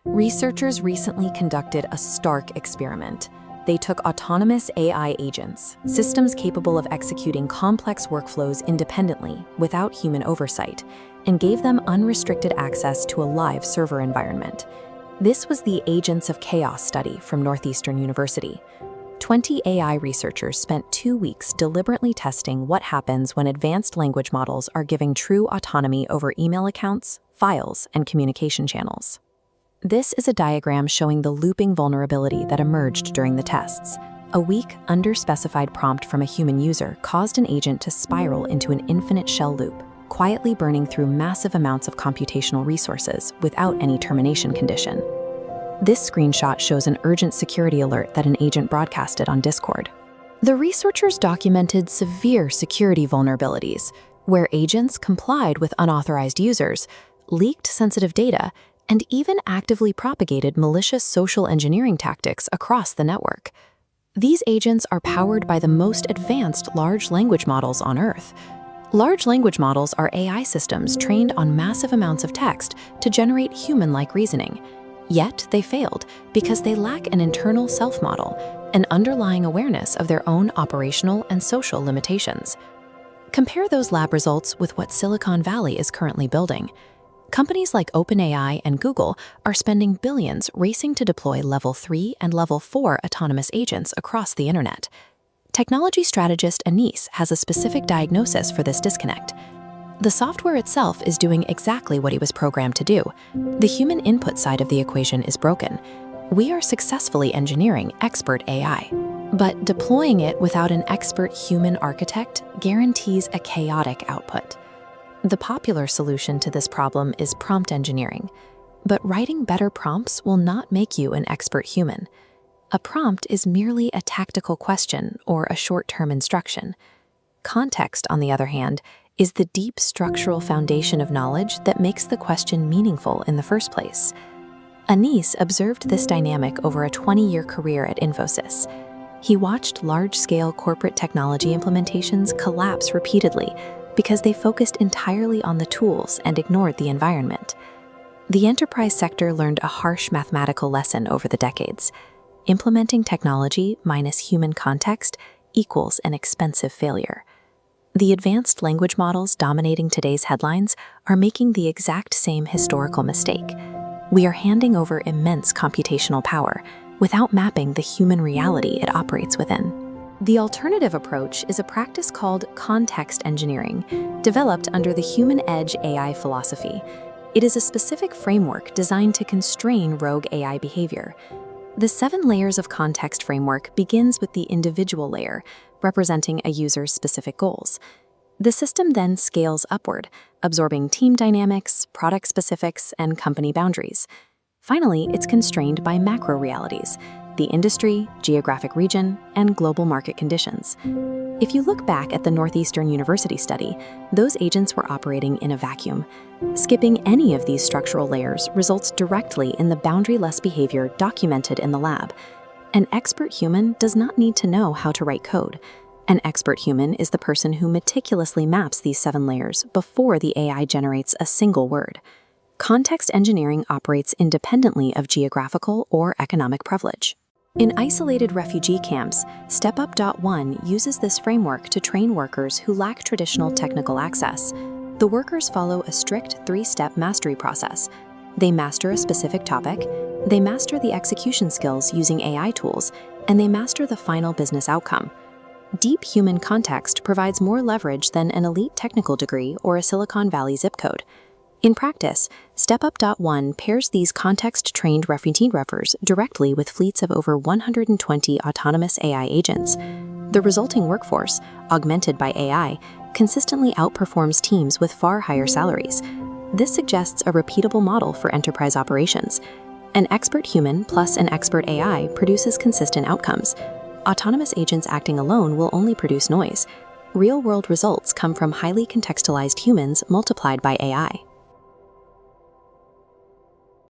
Researchers recently conducted a stark experiment. They took autonomous AI agents, systems capable of executing complex workflows independently without human oversight, and gave them unrestricted access to a live server environment. This was the Agents of Chaos study from Northeastern University. 20 AI researchers spent 2 weeks deliberately testing what happens when advanced language models are given true autonomy over email accounts, files, and communication channels. This is a diagram showing the looping vulnerability that emerged during the tests. A weak, underspecified prompt from a human user caused an agent to spiral into an infinite shell loop, quietly burning through massive amounts of computational resources without any termination condition. This screenshot shows an urgent security alert that an agent broadcasted on Discord. The researchers documented severe security vulnerabilities, where agents complied with unauthorized users, leaked sensitive data, and even actively propagated malicious social engineering tactics across the network. These agents are powered by the most advanced large language models on Earth. Large language models are AI systems trained on massive amounts of text to generate human-like reasoning. Yet they failed because they lack an internal self-model, an underlying awareness of their own operational and social limitations. Compare those lab results with what Silicon Valley is currently building. Companies like OpenAI and Google are spending billions racing to deploy Level 3 and Level 4 autonomous agents across the internet. Technology strategist Anis has a specific diagnosis for this disconnect. The software itself is doing exactly what it was programmed to do. The human input side of the equation is broken. We are successfully engineering expert AI, but deploying it without an expert human architect guarantees a chaotic output. The popular solution to this problem is prompt engineering, but writing better prompts will not make you an expert human. A prompt is merely a tactical question or a short-term instruction. Context, on the other hand, is the deep structural foundation of knowledge that makes the question meaningful in the first place. Anis observed this dynamic over a 20-year career at Infosys. He watched large-scale corporate technology implementations collapse repeatedly because they focused entirely on the tools and ignored the environment. The enterprise sector learned a harsh mathematical lesson over the decades. Implementing technology minus human context equals an expensive failure. The advanced language models dominating today's headlines are making the exact same historical mistake. We are handing over immense computational power without mapping the human reality it operates within. The alternative approach is a practice called context engineering, developed under the human edge AI philosophy. It is a specific framework designed to constrain rogue AI behavior. The 7 layers of context framework begins with the individual layer, representing a user's specific goals. The system then scales upward, absorbing team dynamics, product specifics, and company boundaries. Finally, it's constrained by macro realities, the industry, geographic region, and global market conditions. If you look back at the Northeastern University study, those agents were operating in a vacuum. Skipping any of these structural layers results directly in the boundary-less behavior documented in the lab. An expert human does not need to know how to write code. An expert human is the person who meticulously maps these 7 layers before the AI generates a single word. Context engineering operates independently of geographical or economic privilege. In isolated refugee camps, StepUp.1 uses this framework to train workers who lack traditional technical access. The workers follow a strict 3-step mastery process. They master a specific topic, they master the execution skills using AI tools, and they master the final business outcome. Deep human context provides more leverage than an elite technical degree or a Silicon Valley zip code. In practice, StepUp.1 pairs these context-trained refugee reffers directly with fleets of over 120 autonomous AI agents. The resulting workforce, augmented by AI, consistently outperforms teams with far higher salaries. This suggests a repeatable model for enterprise operations. An expert human plus an expert AI produces consistent outcomes. Autonomous agents acting alone will only produce noise. Real-world results come from highly contextualized humans multiplied by AI.